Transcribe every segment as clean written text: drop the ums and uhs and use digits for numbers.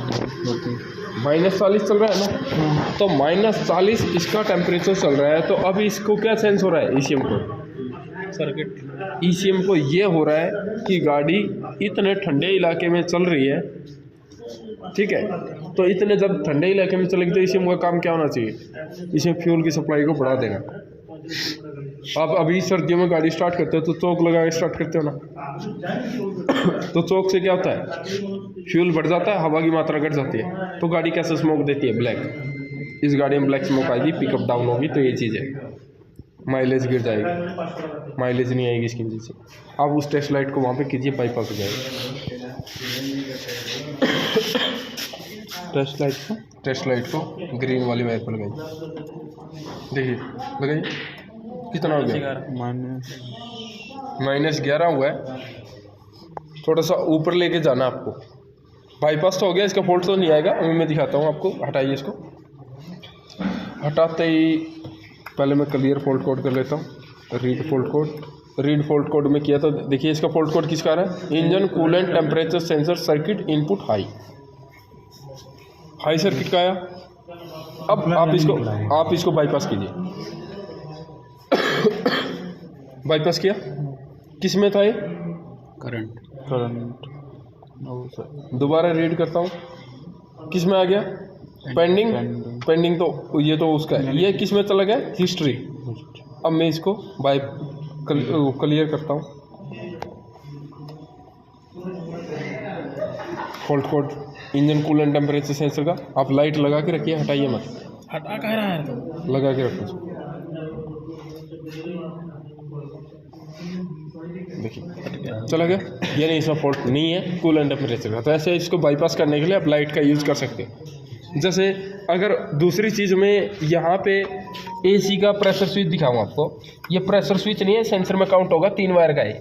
-40 चल रहा है ना, तो -40 इसका टेम्परेचर चल रहा है। तो अब इसको क्या सेंस हो रहा है ईसीएम को, सर्किट ईसीएम को ये हो रहा है कि गाड़ी इतने ठंडे इलाके में चल रही है, ठीक है। तो इतने जब ठंडे इलाके में चलेगी तो ईसीएम का काम क्या होना चाहिए, इसमें फ्यूल की सप्लाई को बढ़ा देगा। आप अभी सर्दियों में गाड़ी स्टार्ट करते हो तो चौक लगा के स्टार्ट करते हो ना, तो चौक से क्या होता है, फ्यूल बढ़ जाता है, हवा की मात्रा घट जाती है, तो गाड़ी कैसे स्मोक देती है, ब्लैक। इस गाड़ी में ब्लैक स्मोक आएगी, पिकअप डाउन होगी, तो ये चीज़ है, माइलेज गिर जाएगी, माइलेज नहीं आएगी इसकी वजह से। आप उस टेस्ट लाइट को वहाँ पे कीजिए, बाईपास हो जाएगा। टेस्ट लाइट को ग्रीन वाली वायर पर लगाइए, देखिए लगाइए कितना हो गया, -11 हुआ है। थोड़ा सा ऊपर लेके जाना आपको, बाईपास तो हो गया, इसका फॉल्ट तो नहीं आएगा। अभी मैं दिखाता हूँ आपको, हटाइए इसको। हटाते ही पहले मैं क्लियर फॉल्ट कोड कर लेता हूँ, रीड फॉल्ट कोड में किया तो देखिए इसका फॉल्ट कोड किसका आ रहा है, engine coolant temperature sensor circuit input high circuit का आया। अब आप इसको बाईपास कीजिए। बाईपास किया, किस में था ये, करंट दोबारा रीड करता हूँ, किस में आ गया, पेंडिंग तो ये तो उसका है, ये किस में चला गया, हिस्ट्री। अब मैं इसको क्लियर करता हूँ, fault code engine coolant temperature sensor का। आप लाइट लगा के रखिए, हटाइए मत, हटा कह रहा है, लगा के रखो। देखिए चला गया, ये नहीं, इसमें फॉल्ट नहीं है कूलेंट टेम्परेचर का। तो ऐसे इसको बाईपास करने के लिए आप लाइट का यूज़ कर सकते हैं। जैसे अगर दूसरी चीज़ में यहाँ पे एसी का प्रेशर स्विच दिखाऊँ आपको, ये प्रेशर स्विच नहीं है, सेंसर में काउंट होगा, 3 वायर का है।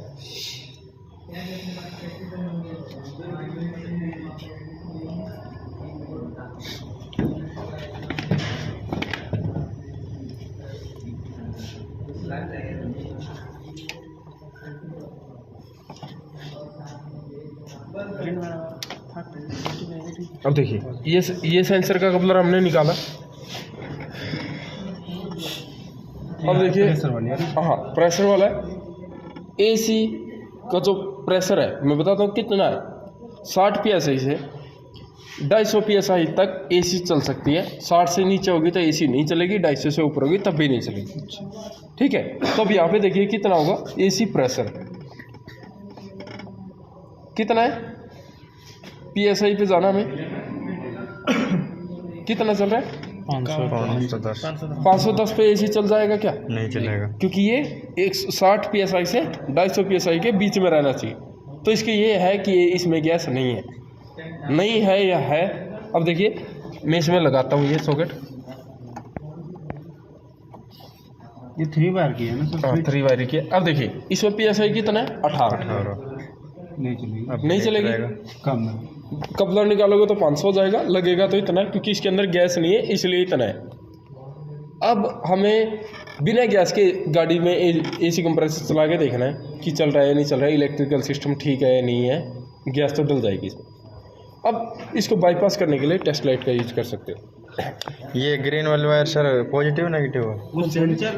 अब देखिए ये सेंसर का कपलर हमने निकाला। अब देखिए हाँ प्रेशर वाला है। एसी का जो प्रेशर है मैं बताता हूँ कितना है, 60 psi से 250 psi तक एसी चल सकती है। 60 से नीचे होगी तो एसी नहीं चलेगी, 250 से ऊपर होगी तब भी नहीं चलेगी, ठीक है। तो अब यहाँ पे देखिए कितना होगा एसी प्रेशर, कितना है psi पे जाना हमें, कितना चल रहा है 510 पे एसी चल जाएगा क्या, नहीं चलेगा, क्योंकि ये 160 psi से 250 psi के बीच में रहना चाहिए। तो इसके ये है कि इसमें गैस नहीं है या है। अब देखिए मैं इसमें लगाता हूँ ये सॉकेट, ये 3 वायर की है ना सर, 3 वायर की है। अब देखिए इसमें psi कितना है 18 नहीं चलेगी, कम है। कपलर निकालोगे तो 500 हो जाएगा, लगेगा तो इतना, क्योंकि इसके अंदर गैस नहीं है इसलिए इतना है। अब हमें बिना गैस के गाड़ी में एसी कंप्रेसर चला के देखना है कि चल रहा है या नहीं चल रहा है, इलेक्ट्रिकल सिस्टम ठीक है या नहीं है, गैस तो डल जाएगी इसमें। अब इसको बाईपास करने के लिए टेस्ट लाइट का यूज कर सकते हो। ये ग्रीन वाली वायर सर पॉजिटिव नेगेटिव है,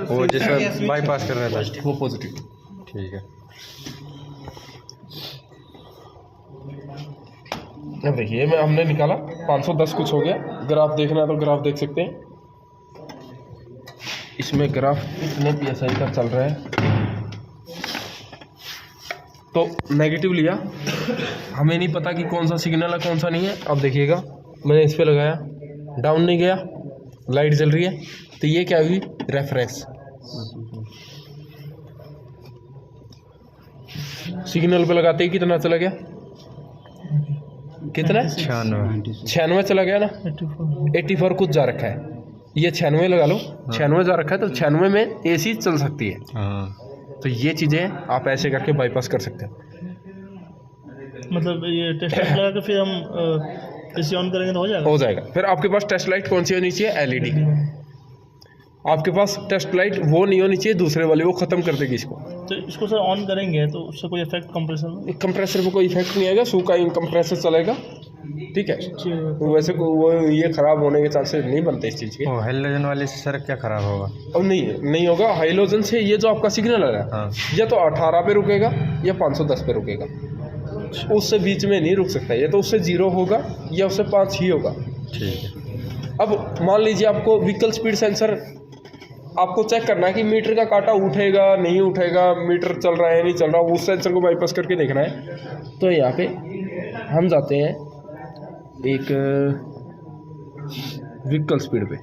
वो जैसे बाईपास कर रहा था वो पॉजिटिव, ठीक है। अब देखिए मैं हमने निकाला 510 कुछ हो गया। ग्राफ देखना है तो ग्राफ देख सकते हैं, इसमें ग्राफ इतने psi का चल रहा है। तो नेगेटिव लिया, हमें नहीं पता कि कौन सा सिग्नल है कौन सा नहीं है। अब देखिएगा मैंने इस पे लगाया, डाउन नहीं गया, लाइट जल रही है, तो ये क्या हुई रेफरेंस। सिग्नल पे लगाते ही कितना चला गया, कितना 96 चला गया ना, 84 कुछ जा रखा है, ये 96 लगा लो, 96 जा रखा है, तो 96 में एसी चल सकती है। तो ये चीज़ें आप ऐसे करके बाईपास कर सकते हैं। मतलब ये टेस्ट लाइट लगा के फिर हम एसी ऑन करेंगे तो हो जाएगा। फिर आपके पास टेस्ट लाइट कौन सी होनी चाहिए, एलईडी। आपके पास टेस्ट लाइट वो नहीं होनी चाहिए दूसरे वाली, वो ख़त्म कर देगी इसको। तो इसको सर ऑन करेंगे तो उससे कोई इफेक्ट कंप्रेसर पे कोई इफेक्ट नहीं आएगा, सूखा कंप्रेसर चलेगा, ठीक है, तो वैसे को वो ये ख़राब होने के चांसेस नहीं बनते इस चीज़ के। वो हेलोजन वाले से सर क्या ख़राब होगा? अब नहीं होगा। हाइलोजन से ये जो आपका सिग्नल है हाँ। या तो 18 पे रुकेगा या 510 पे रुकेगा, उससे बीच में नहीं रुक सकता। ये तो उससे 0 होगा या उससे 5 ही होगा। ठीक है। अब मान लीजिए आपको व्हीकल स्पीड सेंसर आपको चेक करना है कि मीटर का कांटा उठेगा नहीं उठेगा, मीटर चल रहा है नहीं चल रहा, उस सेंसर को बाईपास करके देखना है। तो यहाँ पे हम जाते हैं एक व्हीकल स्पीड पे।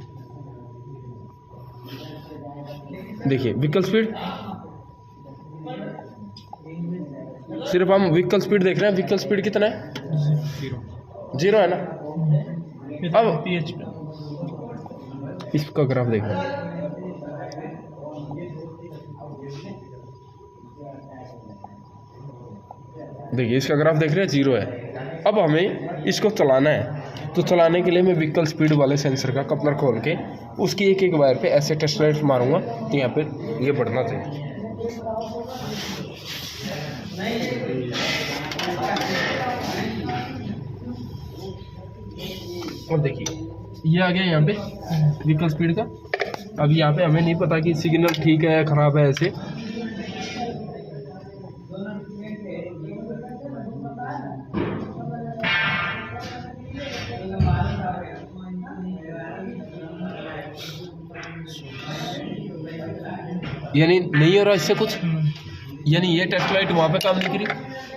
देखिए व्हीकल स्पीड, सिर्फ हम व्हीकल स्पीड देख रहे हैं। व्हीकल स्पीड कितना है? 0 है ना। अब PH पे इसका ग्राफ देखना है। देखिए इसका ग्राफ देख रहे हैं 0 है। अब हमें इसको चलाना है, तो चलाने के लिए मैं व्हीकल स्पीड वाले सेंसर का कपलर खोल के उसकी एक एक वायर पे ऐसे टेस्ट लाइट मारूंगा, तो यहाँ पे ये बढ़ना चाहिए। अब देखिए ये आ गया यहाँ पे व्हीकल स्पीड का। अब यहाँ पे हमें नहीं पता कि सिग्नल ठीक है या ख़राब है। ऐसे यानी नहीं हो रहा इससे कुछ, यानी ये टेस्ट लाइट वहाँ पे काम नहीं करी,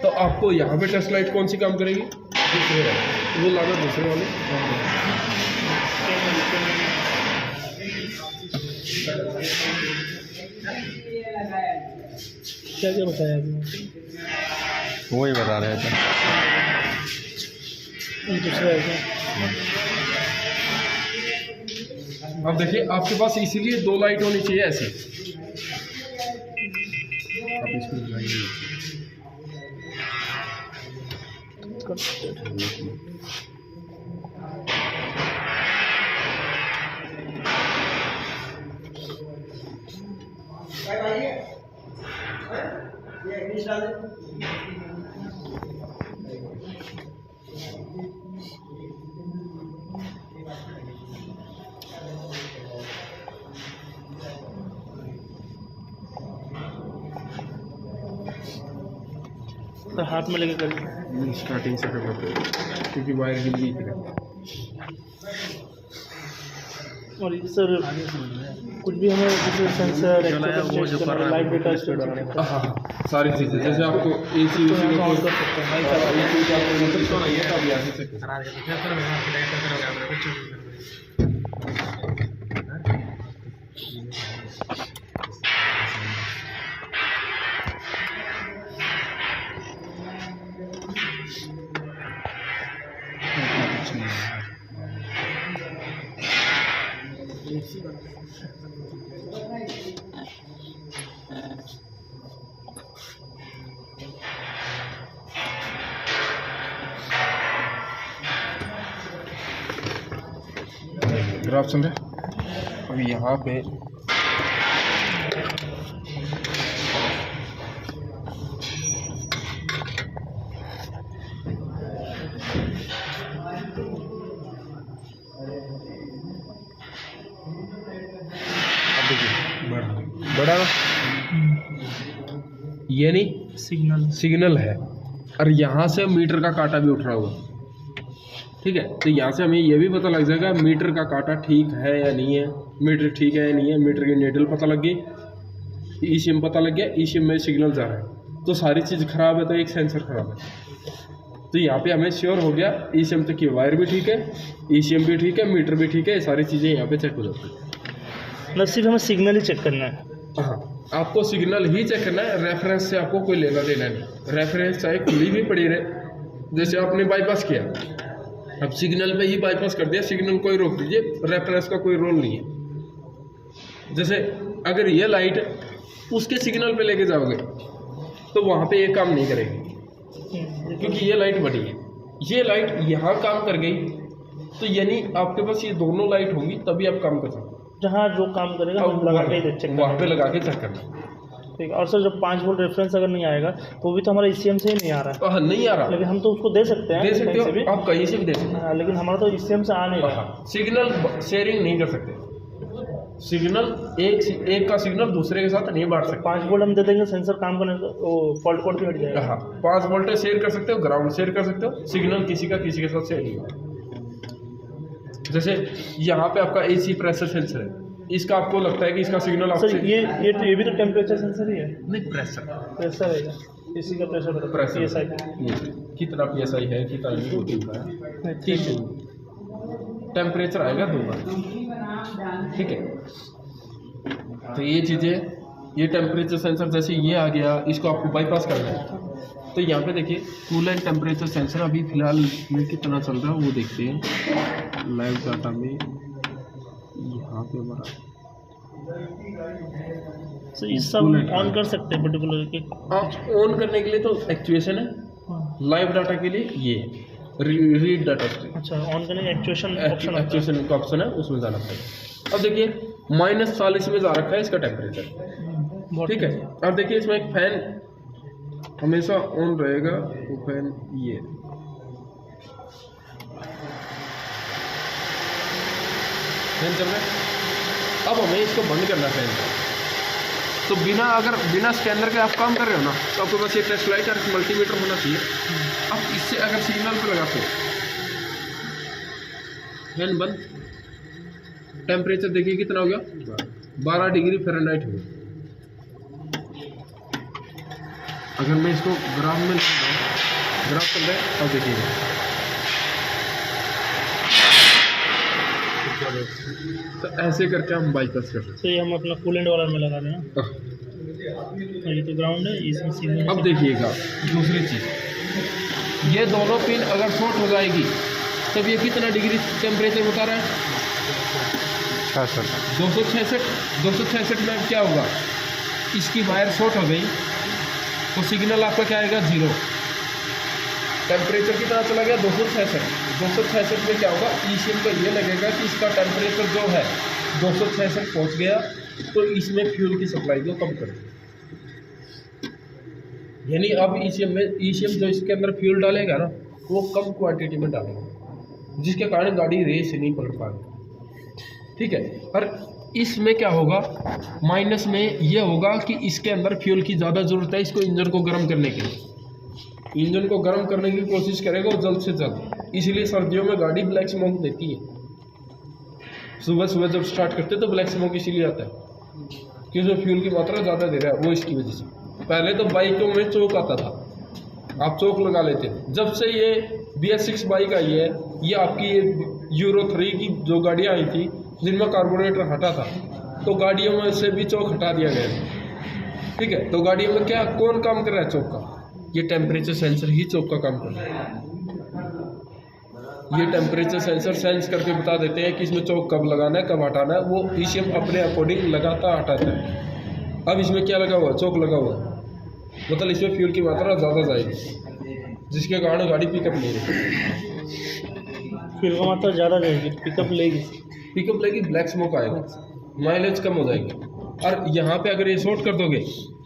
तो आपको यहाँ पे टेस्ट लाइट कौन सी काम करेगी? दूसरे वाले, वो लाना दूसरे वाले। क्या क्या बताया आपने? वही बता रहे थे। दूसरा है क्या? अब देखिए आपके पास इसीलिए 2 लाइट होनी चाहिए ऐसी। आप इसको लगाइए। तो हाथ में लेके करिए। स्टार्टिंग से करना पड़ेगा क्योंकि वायर की लीक है। और ये सर कुछ भी हमें जैसे सेंसर लाइव डेटा हाँ, सारी चीज़ें जैसे आपको AC में ऑन कर सकते हैं। ग्राफ चल रहा है। अब यहाँ पे बड़ा ना, ये नहीं सिग्नल है, और यहाँ से मीटर का कांटा भी उठ रहा होगा। ठीक है, तो यहाँ से हमें ये भी पता लग जाएगा मीटर का कांटा ठीक है या नहीं है, मीटर ठीक है या नहीं है। मीटर की नीडल पता लग गई, ईसीएम पता लग गया, ईसीएम में सिग्नल जा रहा है। तो सारी चीज़ खराब है तो एक सेंसर खराब है। तो यहाँ पे हमें श्योर हो गया ईसीएम तक की वायर भी ठीक है, ईसीएम भी ठीक है, मीटर भी ठीक है, ये सारी चीज़ें यहाँ पे चेक हो जाती है। मतलब सिर्फ हमें सिग्नल ही चेक करना है। हाँ, आपको सिग्नल ही चेक करना है, रेफरेंस से आपको कोई लेना देना नहीं। रेफरेंस चाहे खुली भी पड़ी रहे, जैसे आपने बाईपास किया, अब सिग्नल पे ही बाईपास कर दिया, सिग्नल कोई रोक दीजिए, रेफरेंस का कोई रोल नहीं है। जैसे अगर ये लाइट उसके सिग्नल पे लेके जाओगे तो वहाँ पे ये काम नहीं करेगी, क्योंकि ये लाइट बड़ी है। ये लाइट यहाँ काम कर गई तो यानी आपके पास ये दोनों लाइट होंगी तभी आप काम कर सकते हो। जहाँ जो काम करेगा हम लगा के चेक वहाँ पे लगा के चेक करना। ठीक है। और सर जब 5 वोल्ट रेफरेंस अगर नहीं आएगा तो भी तो हमारा ECM से ही नहीं आ रहा है, नहीं आ रहा, लेकिन हम तो उसको दे सकते हैं, दे सकते कहीं से भी। हो आप, कहीं से भी दे सकते हाँ, लेकिन हमारा तो ECM से आ नहीं रहा। हो। सिग्नल शेयरिंग नहीं कर सकते, सिग्नल एक का सिग्नल दूसरे के साथ नहीं बांट सकते। 5 वोल्ट हम दे देंगे, सेंसर काम करने का वो फॉल्ट कोड भी हट जाएगा। हाँ, 5 वोल्टेज शेयर कर सकते हो, ग्राउंड शेयर कर सकते हो, सिग्नल किसी का किसी के साथ शेयर नहीं होगा। जैसे यहाँ पे आपका AC प्रेशर सेंसर है, इसका आपको लगता है कि इसका सिग्नल सर आपसे ये भी तो टेम्परेचर सेंसर ही है। नहीं, प्रेशर है इसी का प्रेशर होता है, प्रेशर PSI। कितना PSI है, कितना नहीं है, नहीं, ठीक है। टेम्परेचर आएगा 2 बार, ठीक है। तो ये चीज़ें, ये टेम्परेचर सेंसर जैसे ये आ गया, इसको आपको बाईपास करना है। तो यहाँ पे देखिए कूल एंड टेम्परेचर सेंसर अभी फ़िलहाल में कितना चल रहा है वो देखते हैं लाइव डाटा में। यहाँ पे हमारा सर ये सब ऑन कर सकते हैं पर्टिकुलर के। आप ऑन करने के लिए तो एक्चुएशन है, लाइव डाटा के लिए ये रीड डाटा स्ट्रीम। अच्छा, ऑन करने का एक्चुएशन का ऑप्शन है, उसमें जाना पड़ेगा। अब देखिए -40 में जा रखा है इसका टेम्परेचर, ठीक है। अब देखिए इसमें एक फैन हमेशा ऑन रहेगा, वो फैन ये फैन चल रहा है। अब हमें इसको बंद करना फैन का, तो बिना स्कैनर के आप काम कर रहे हो ना, तो आपके पास ये टेस्ट लाइट और मल्टीमीटर होना चाहिए। अब इससे अगर सिग्नल पर लगाते हो, फैन बंद, टेम्परेचर देखिए कितना हो गया, 12 डिग्री फ़ारेनहाइट हो गया। अगर मैं इसको ग्राफ में ग्राफ कर रहे अब देखिएगा, तो ऐसे करके हम बाईपास कर सकते हैं। तो ये हम अपना कूलेंट वाला में लगा रहे हैं। ये तो ग्राउंड है, इसमें सिग्नल। अब देखिएगा दूसरी चीज़, ये दोनों पिन अगर शॉर्ट हो जाएगी तब ये कितना डिग्री टेम्परेचर बता रहा है, 266 में क्या होगा, इसकी वायर शॉर्ट हो गई तो सिग्नल आपका क्या आएगा 0। टेम्परेचर कितना चला गया 266 में क्या होगा, ECM को ये लगेगा कि इसका टेम्परेचर जो है 266 पहुंच गया, तो इसमें फ्यूल की सप्लाई को कम कर दो। यानी अब ECM जो इसके अंदर फ्यूल डालेगा ना, वो कम क्वांटिटी में डालेगा, जिसके कारण गाड़ी रेस नहीं पलट पाएगी, ठीक है। और इसमें क्या होगा, माइनस में ये होगा कि इसके अंदर फ्यूल की ज़्यादा ज़रूरत है इसको इंजन को गर्म करने के लिए, इंजन को गर्म करने की कोशिश करेगा वो जल्द से जल्द। इसलिए सर्दियों में गाड़ी ब्लैक स्मोक देती है, सुबह जब स्टार्ट करते हैं तो ब्लैक स्मोक इसीलिए आता है कि उसमें फ्यूल की मात्रा ज़्यादा दे रहा है, वो इसकी वजह से। पहले तो बाइकों में चौक आता था, आप चौक लगा लेते, जब से ये BS6 बाइक आई है, ये आपकी यूरो 3 की जो गाड़ियाँ आई थी जिनमें कार्बोरेटर हटा था, तो गाड़ियों में से भी चौक हटा दिया गया, ठीक है। तो गाड़ियों में क्या कौन काम कर रहा है चौक का, ये टेम्परेचर सेंसर ही चौक का काम कर रहा है। ये टेम्परेचर सेंसर सेंस करके बता देते हैं कि इसमें चौक कब लगाना है, कब हटाना है, वो ECM अपने अकॉर्डिंग लगाता हटाता है। अब इसमें क्या लगा हुआ है, चौक लगा हुआ है, मतलब इसमें फ्यूल की मात्रा ज़्यादा जाएगी, जिसके कारण गाड़ी पिकअप नहीं लेगी, फ्यूल का मात्रा ज़्यादा जाएगी, पिकअप लेगी, ब्लैक स्मोक आएगा, माइलेज कम हो जाएगी। और यहाँ पे अगर ये शॉर्ट कर दोगे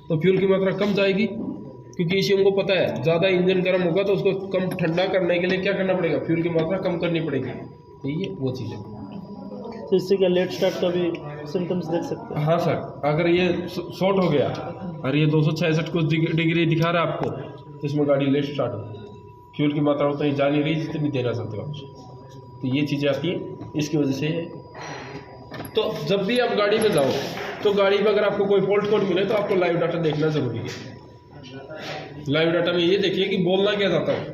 तो फ्यूल की मात्रा कम जाएगी, क्योंकि ECM को पता है ज़्यादा इंजन गर्म होगा तो उसको कम ठंडा करने के लिए क्या करना पड़ेगा, फ्यूल की मात्रा कम करनी पड़ेगी, यही है वो चीज़ है। तो इससे क्या लेट स्टार्ट का भी सिम्टम्स देख सकते हैं? हाँ सर, अगर ये शॉर्ट हो गया और ये 266 कुछ डिग्री दिखा रहा है आपको, तो इसमें गाड़ी लेट स्टार्ट हो, फ्यूल की मात्रा उतनी जा नहीं रही जितनी देना चाहते हो आप, तो ये चीज़ें आती हैं इसकी वजह से। तो जब भी आप गाड़ी में जाओ तो गाड़ी में अगर आपको कोई फॉल्ट कोड मिले तो आपको लाइव डाटा देखना ज़रूरी है। लाइव डाटा में ये देखिए कि बोलना क्या चाहता हूँ।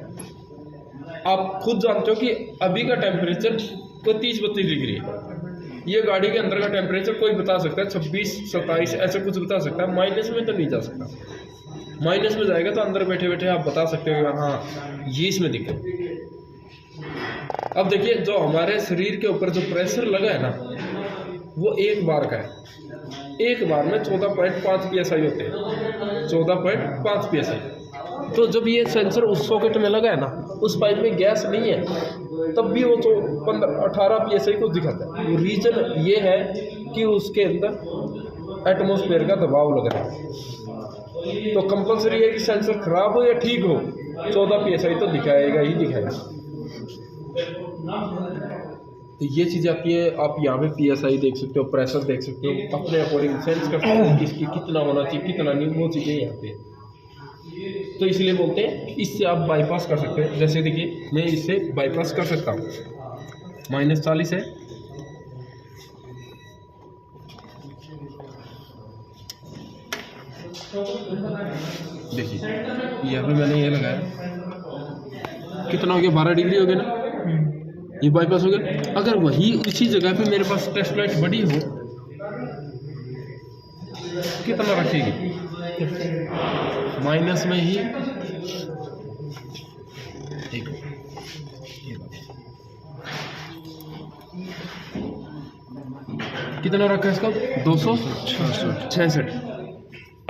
आप खुद जानते हो कि अभी का टेम्परेचर तो 30-32 डिग्री है, ये गाड़ी के अंदर का टेम्परेचर कोई बता सकता है 26-27 ऐसा कुछ बता सकता है, माइनस में तो नहीं जा सकता। माइनस में जाएगा तो अंदर बैठे बैठे आप बता सकते हो हाँ ये इसमें दिक्कत। अब देखिए जो हमारे शरीर के ऊपर जो प्रेशर लगा है ना वो एक बार का है, एक बार में 14.5 PSI होते हैं, 14.5 PSI। तो जब ये सेंसर उस सॉकेट में लगा है ना, उस पाइप में गैस नहीं है, तब भी वो 15-18 PSI को दिखाता है। रीज़न ये है कि उसके अंदर एटमॉस्फेयर का दबाव लग रहा है। तो कंपलसरी है कि सेंसर खराब हो या ठीक हो, 14 psi तो दिखाएगा ही दिखाएगा। तो ये चीज़ आपकी है। आप यहाँ पे PSI देख सकते हो, प्रेशर देख सकते हो, अपने अकॉर्डिंग सेंस कर सकते हो इसकी कितना होना चाहिए कितना नहीं, वो चीज़ें यहाँ पे। तो इसलिए बोलते हैं इससे आप बाईपास कर सकते हैं। जैसे देखिए मैं इससे बाईपास कर सकता हूँ, -40 है, देखिए यहाँ पे मैंने ये लगाया, कितना हो गया 12 डिग्री हो गया ना, ये बाईपास हो गया। अगर वही उसी जगह पे मेरे पास टेस्ट लाइट बड़ी हो, कितना रखेगी, माइनस में ही एक कितना रखा है इसका 266।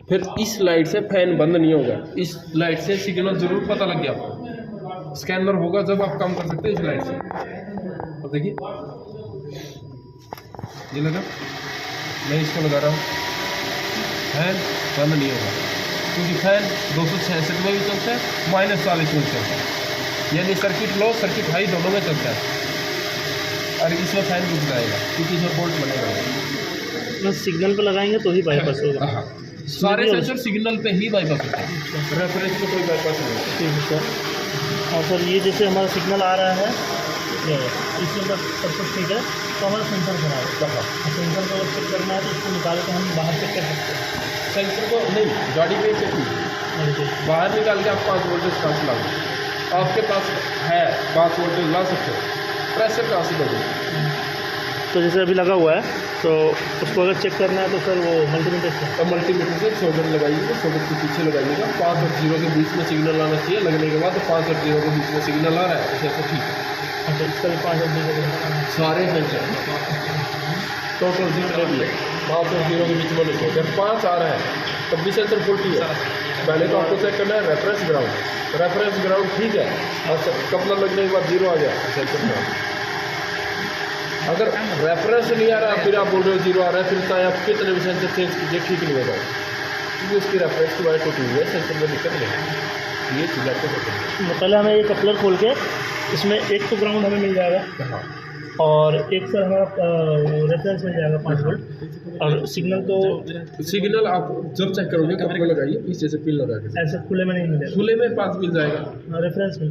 फिर इस लाइट से फैन बंद नहीं होगा, इस लाइट से सिग्नल जरूर पता लग गया आपको, स्कैनर होगा जब आप काम कर सकते हैं इस लाइट से। अब देखिए ये लगा, मैं इसको लगा रहा हूँ, फैन बंद नहीं होगा क्योंकि फैन 266 में भी चलता है, -40 में भी चलता है, यानी सर्किट लो सर्किट हाई दोनों में चलता है। और इसमें फैन रुक जाएगा क्योंकि इसमें बोल्ट बनेगा। सिग्नल पे लगाएंगे तो ही बाईपास होगा। हाँ, सारे सेंसर सिग्नल पे ही बाईपास होता है, रेफरेंस पे कोई बाईपास नहीं होता। ठीक है सर। और सर ये जैसे हमारा सिग्नल आ रहा है इसमें सब कुछ ठीक है, तो हमारा सेंसर खराब है, सेंसर को अगर चेक करना है तो इसको निकाल के हम बाहर चेक कर सकते हैं। सेंसर को नहीं, गाड़ी पे चेक नहीं, बाहर निकाल के आप 5 वोल्टेज कहाँ से लाओगे, आपके पास है 5 वोल्टेज ला सकते हो, प्रेशर कहाँ से दोगे। तो जैसे अभी लगा हुआ है तो उसको अगर चेक करना है तो सर वो मल्टीमीटर से, और मल्टीमीटर से शोल्डर लगाइएगा, शोल्डर के पीछे लगाइएगा, 5 और 0 के बीच में सिग्नल आना चाहिए। लगने के बाद तो 5 और 0 के बीच में सिग्नल आ रहा है तो ऐसा ठीक है। अच्छा, इसका भी 5 और 0 सारे सेंसर टोटल जितने भी है 5 और 0 के बीच में लिखो, अगर 5 आ रहा है तब भी सेंसर फुल्टी है। पहले तो आपको चेक करना है रेफरेंस ग्राउंड ठीक है, और कपलर लगने के बाद 0 आ गया सेंसर ग्राउंड। अगर रेफरेंस नहीं आ रहा फिर आप बोल रहे हो 0 आ रहा है, फिर चाहे आप कितने भी सेंसर चेंज कीजिए ठीक नहीं होगा, क्योंकि उसकी रेफरेंस की वायर टूटी हुई है, सेंसर में दिक्कत नहीं है। ये चीज़ आपको पता है। पहले हमें ये कपलर खोल के इसमें एक तो ग्राउंड हमें मिल जाएगा, हाँ, और एक सर हमारा रेफरेंस मिल जाएगा 5 वोल्ट, और सिग्नल तो सिग्नल आप जब चेक करोगे कपड़ा लगाइए, पीछे से पिन लगा के, ऐसे खुले में नहीं मिलेगा, खुले में 5 मिल जाएगा, रेफरेंस में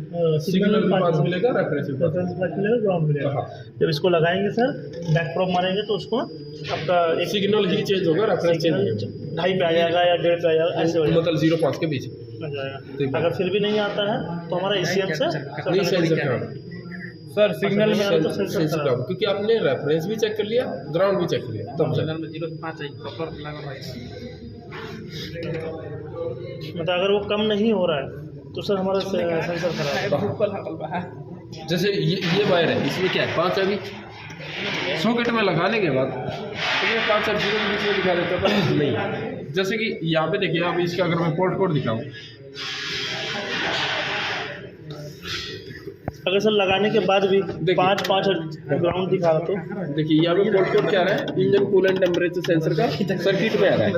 सिग्नल में 5 मिलेगा, रेफरेंस में 5 मिलेगा, ग्राउंड मिलेगा। हाँ। जब इसको लगाएंगे सर बैक प्रोब मारेंगे तो उसको आपका एक सिग्नल ही चेंज होगा, रेफरेंस चेंज नहीं होगा, 2.5 पे आ जाएगा या 1.5 पे आ जाएगा, ऐसे हो जाएगा, मतलब 0-5 के बीच आ जाएगा। अगर फिर भी नहीं आता है तो हमारा ECM से नहीं सेंसर खराब सर सिग्नल में सेंसर खराब, क्योंकि आपने रेफरेंस भी चेक कर लिया, ग्राउंड भी चेक कर लिया, तब मतलब अगर वो कम नहीं हो रहा है तो सर हमारा सेंसर खराब है। जैसे ये वायर है, इसमें क्या है 5 अभी सॉकेट में लगाने के बाद तो ये 5 और 0 के बीच में दिखा देता था नहीं। जैसे कि यहाँ पे देखिए, अब इसका अगर मैं पोर्ट कोड दिखाऊँ, अगर सर लगाने के बाद भी 5 और ग्राउंड दिखा रहा तो देखिए यहाँ पे पोर्ट कोड क्या आ रहा है, इंजन कूलेंट टेम्परेचर सेंसर का सर्किट में आ रहा है,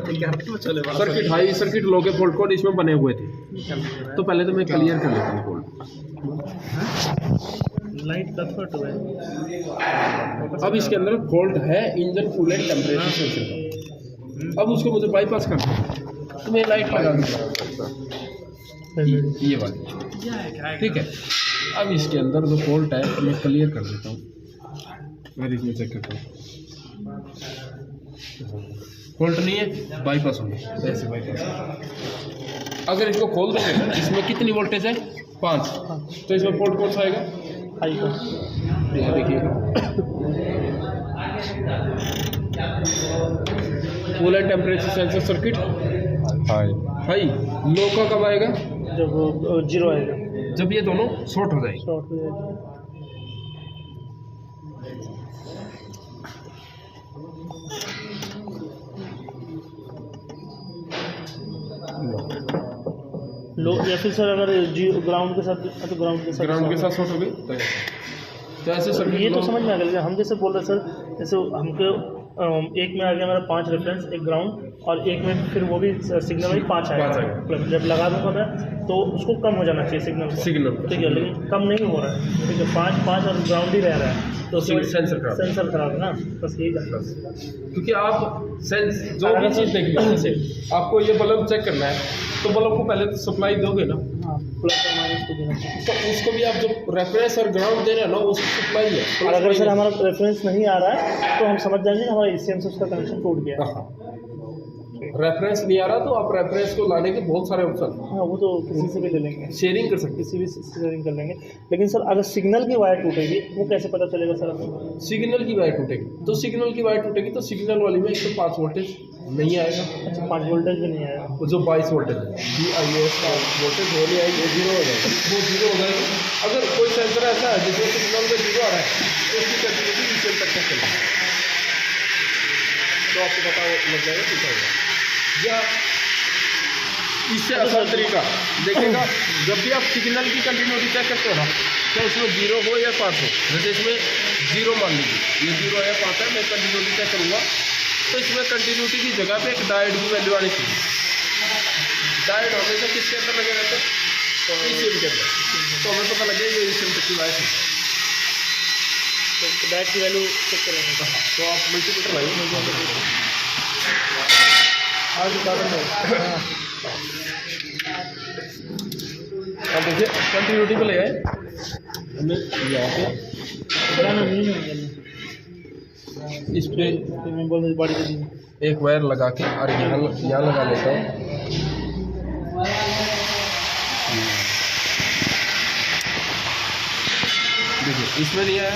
सर्किट हाई सर्किट लो के पोर्ट कोड इसमें बने हुए थे। तो पहले तो मैं क्लियर कर लेता हूँ कोड, लाइट कट हुआ है। अब इसके अंदर फॉल्ट है इंजन कूलेंट टेम्परेचर सेंसर का, अब उसको मुझे बाईपास करना है तो मैं लाइट लगा दूँगा ये वाली, ठीक है। अब इसके अंदर जो फॉल्ट है मैं क्लियर कर देता हूँ, मैं इसमें चेक करता हूँ, फॉल्ट नहीं है, बाईपास होगा, ऐसे बाईपास। अगर इसको खोल दोगे इसमें कितनी वोल्टेज है 5, तो इसमें फॉल्ट कौन सा आएगा, हाई का। देखिए coolant temperature sensor circuit high, low का कब आएगा जब 0 आएगा, जब ये दोनों शॉर्ट हो जाएंगे। शॉर्ट हो जाएगा। लो या फिर सर अगर ग्राउंड के साथ, तो ग्राउंड के साथ शॉर्ट हो गई तो ऐसे सर्किट ये तो समझ में आ गया। हम जैसे बोल रहे सर, जैसे हमको एक में आ गया मेरा 5 रेफरेंस, एक ग्राउंड, और एक में फिर वो भी सिग्नल में 5 पाँच आएगा। आएगा। जब लगा दूंगा मैं तो उसको कम हो जाना चाहिए सिग्नल को। ठीक है, लेकिन कम नहीं हो रहा है। ठीक है, 5 और ग्राउंड ही रह रहा है, तो सेंसर खराब है ना, बस यही जानना है। क्योंकि आप सेंस जो भी चीज़ देख लो, जैसे आपको ये बल्ब चेक करना है तो बल्ब को पहले तो सप्लाई दोगे ना, हाँ, प्लस और माइनस को देना चाहिए। तो उसको भी आप जो रेफरेंस और ग्राउंड दे रहे हो ना, उसकी सप्लाई है। और अगर सर हमारा रेफरेंस नहीं आ रहा है तो हम समझ जाएंगे कि हमारा ECM से उसका कनेक्शन टूट गया है। रेफरेंस नहीं आ रहा तो आप रेफरेंस को लाने के बहुत सारे ऑप्शन, हाँ, वो तो किसी से भी ले लेंगे, शेयरिंग कर सकते किसी भी शेयरिंग कर लेंगे। लेकिन सर अगर सिग्नल की वायर टूटेगी वो कैसे पता चलेगा सर हमें? हैं। सिग्नल की वायर टूटेगी तो सिग्नल की वायर टूटेगी तो सिग्नल वाली में 105 वोल्टेज नहीं आएगा, अच्छा, 5 वोल्टेज भी नहीं आएगा। वो जो 22 वोल्टेज है BIS का वोल्टेज वो नहीं आएगी, वो जीरो हो जाएगा, वो जीरो हो जाएगा। अगर कोई सेंसर ऐसा है जिसमें सिग्नल में जीरो आ रहा है तो उसकी कंटिन्यूटी ECM तक चलेगी, तो आपको पता लग जाएगा कितना होगा। या इससे आसान तरीका देखिएगा, जब भी आप सिग्नल की कंटिन्यूटी चेक करते हो ना, तो उसमें 0 हो या 5 हो, जैसे इसमें 0 मान लीजिए, ये 0 है 5 है, मैं कंटिन्यूटी चेक करूँगा तो इसमें कंटिन्यूटी की जगह पे एक डायोड की वैल्यू आनी चाहिए। डायोड हमेशा किसके अंदर लगे रहते हैं? ECM के अंदर, तो हमें पता लगे ये ECM तक की वायर है। तो डायोड की वैल्यू चेक करेंगे तो आप मल्टीमीटर लाइए, आज कारण है। अब देखिए कंटिन्यूटी पे ले आए हमें यहाँ पे इस पे एक वायर लगा के और यहाँ लगा लेता हूँ। देखिए इसमें नहीं आया,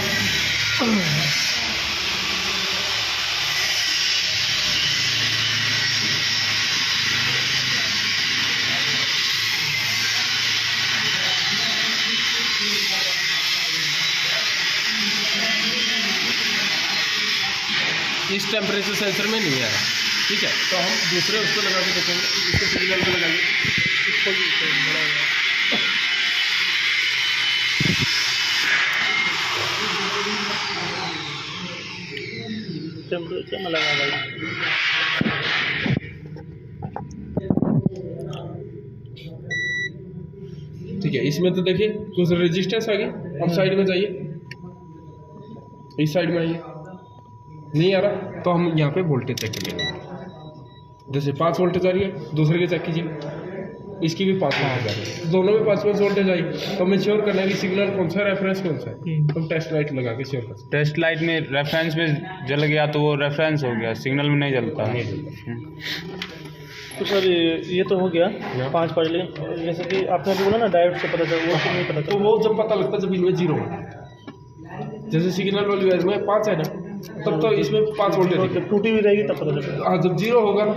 इस टेम्परेचर सेंसर में नहीं आया। ठीक है, तो हम दूसरे उस पर लगा के देखेंगे, इसको सिग्नल पे लगाएंगे, टेम्परेचर में लगा भाई। ठीक है, इसमें तो देखिए कुछ रेजिस्टेंस आ गई। अब साइड में जाइए, इस साइड में आइए, नहीं आ रहा तो हम यहाँ पे वोल्टेज चेक करेंगे। जैसे 5 वोल्टेज आ रही है, दूसरे के चेक कीजिए, इसकी भी 5 वोल्टेज आ रही है, दोनों में 5 वोल्टेज आई, तो हमें श्योर करना है कि सिग्नल कौन सा है, रेफरेंस कौन सा है। हम टेस्ट लाइट लगा के श्योर कर सकते टेस्ट लाइट में रेफरेंस में जल गया तो वो रेफरेंस हो गया, सिग्नल में नहीं जलता। तो सर ये तो हो गया 5 पर, लेकिन जैसे कि आपने बोला ना डायोड से पता चला, वो तो नहीं पता तो वो जब पता लगता है जब इनमें 0 हो, जैसे सिग्नल वाली वायर में 5 है ना, तब तो इसमें 5 वोल्टेज जब टूटी हुई रहेगी तब पता चलेगा। हाँ, जब 0 होगा ना,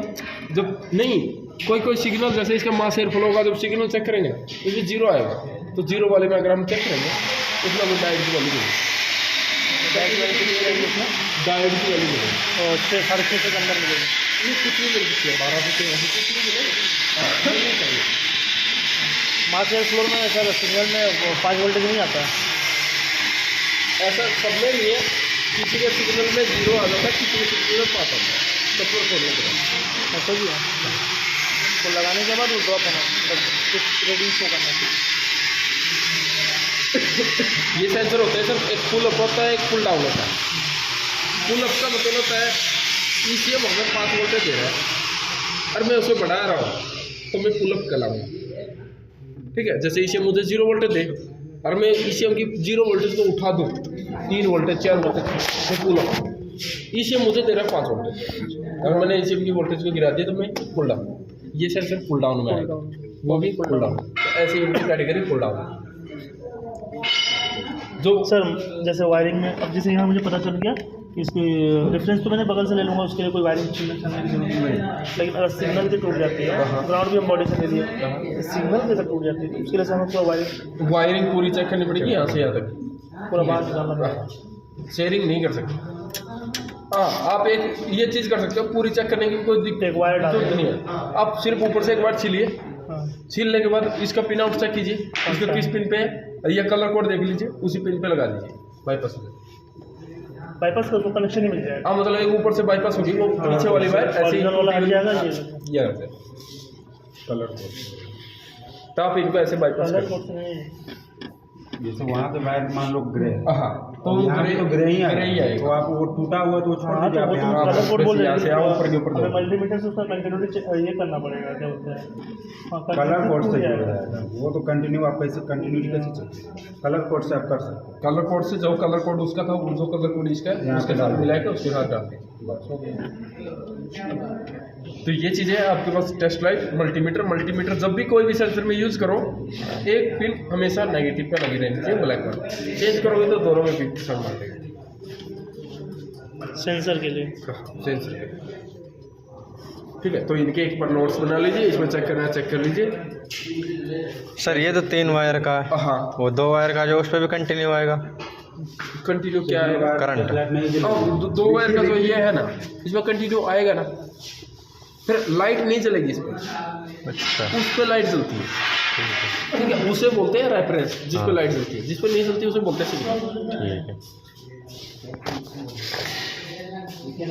जब नहीं कोई सिग्नल, जैसे इसका मास एयर फ्लो होगा, जब सिग्नल चेक करेंगे इसमें 0 आएगा, तो 0 वाले में अगर हम चेक करेंगे उसमें हमें डायोड की वैल्यू मिलेगी, डायोड की वैल्यू मिलेगी, और 6-6.5 के अंदर मिलेगा। ये कुछ भी मिल सकती है, 12 से कुछ भी मिलेगा। मास एयर फ्लो में सर सिग्नल में 5 वोल्टेज नहीं आता है। ऐसा सब में नहीं है, किसी के सिग्नल में 0 आ जाता है, किसी के सिग्नल में 5 आता है, सब पर खोलने के बाद ऐसा भी है, तो लगाने के बाद वो ड्रॉप होना, मतलब कुछ रीडिंग शो करना चाहिए। ये सेंसर होते हैं सर, एक फुल अप होता है, एक फुल डाउन होता है। फुल अप का मतलब होता है ECM हमें 5 वोल्टेज दे रहा है और मैं उसे बढ़ा रहा हूँ, तो मैं पुल अप कहलाऊंगा। ठीक है, जैसे ECM मुझे 0 वोल्टेज दे और मैं ECM की 0 वोल्टेज को उठा दूँ 3 वोल्टेज 4 वोल्टेज, मैं पुल अप। ECM मुझे दे रहा है 5 वोल्टेज, अगर मैंने ECM की वोल्टेज को गिरा दिया तो मैं पुल डाउन। ये सेंसर पुल डाउन में आएगा, वो भी पुल डाउन। तो ऐसे इनकी कैटेगरी पुल डाउन। जो सर जैसे वायरिंग में, अब जैसे यहाँ मुझे पता चल गया इसकी रेफरेंस तो मैंने बगल से ले लूँगा, उसके लिए कोई वायरिंग करने की जरूरत नहीं। लेकिन अगर सिग्नल की टूट जाती है, ग्राउंड भी हम बॉडी से ले लिए, सिग्नल जैसे टूट जाती है तो उसके लिए हमें पूरा वायरिंग पूरी चेक करनी पड़ेगी, यहाँ से यहाँ तक पूरा बाहर निकालना पड़ेगा। शेयरिंग नहीं कर सकते। हाँ, आप एक ये चीज़ कर सकते हो, पूरी चेक करने की कोई एक वायर जरूरत नहीं है। आप सिर्फ ऊपर से एक बार छीलिए, छीलने के बाद इसका पिन आउट चेक कीजिए, इसका किस पिन पे है, या कलर कोड देख लीजिए, उसी पिन पे लगा लीजिए बाईपास में। बाईपास का उसको कनेक्शन ही मिल जाएगा। हाँ मतलब एक ऊपर से बाईपास होगी, वो पीछे वाली वायर ऐसे ही ओरिजिनल वाला हट जाएगा ये कलर तो आप इनको ऐसे बाईपास कलर कर कोड से नहीं। जैसे वहाँ पे वायर मान लो ग्रे है, हाँ तो यहाँ पे तो ग्रे ही ग्रे ही आएगा, आएगा। तो आप वो टूटा हुआ तो छोड़ हाँ दीजिए, तो आप वो यहाँ तो कलर कोड बोल यहाँ से यहाँ ऊपर के ऊपर हमें दो। मल्टीमीटर से उसका कंटिन्यूटी ये करना पड़ेगा, क्या बोलते हैं, हाँ, कलर कोड से continuity जुड़ आएगा। जाएगा वो तो कंटिन्यू, आप कैसे कंटिन्यूटी कैसे चलती है, कलर कोड से आप कर सकते हैं। कलर कोड से जो कलर कोड उसका था, जो कलर कोड इसका है यहाँ उसके पे साथ डाल मिला के उसके साथ डालते हैं, बस हो गया। तो ये चीज़ें आपके पास टेस्ट लाइट, मल्टीमीटर जब भी कोई भी सेंसर में यूज़ करो, एक पिन हमेशा नेगेटिव पे लगी रहनी चाहिए, ब्लैक पर चेंज करोगे तो दोनों में पिन शर्ट मार देगा सेंसर के लिए। सेंसर। ठीक है, तो इनके एक पर नोट्स बना लीजिए, इसमें चेक करना है चेक कर लीजिए। सर ये तो 3 वायर का है, हाँ वो 2 वायर का जो उस पर भी कंटिन्यू आएगा कंटिन्यू क्या है, करंट। दो वायर का तो ये है ना, इसमें कंटिन्यू आएगा ना, फिर लाइट नहीं चलेगी इसमें, अच्छा उस पर लाइट जलती है। ठीक है, उसे बोलते हैं रेफरेंस, जिस पे हाँ। लाइट जलती है, जिस पे नहीं जलती उसे बोलते हैं सिग्नल। ठीक है।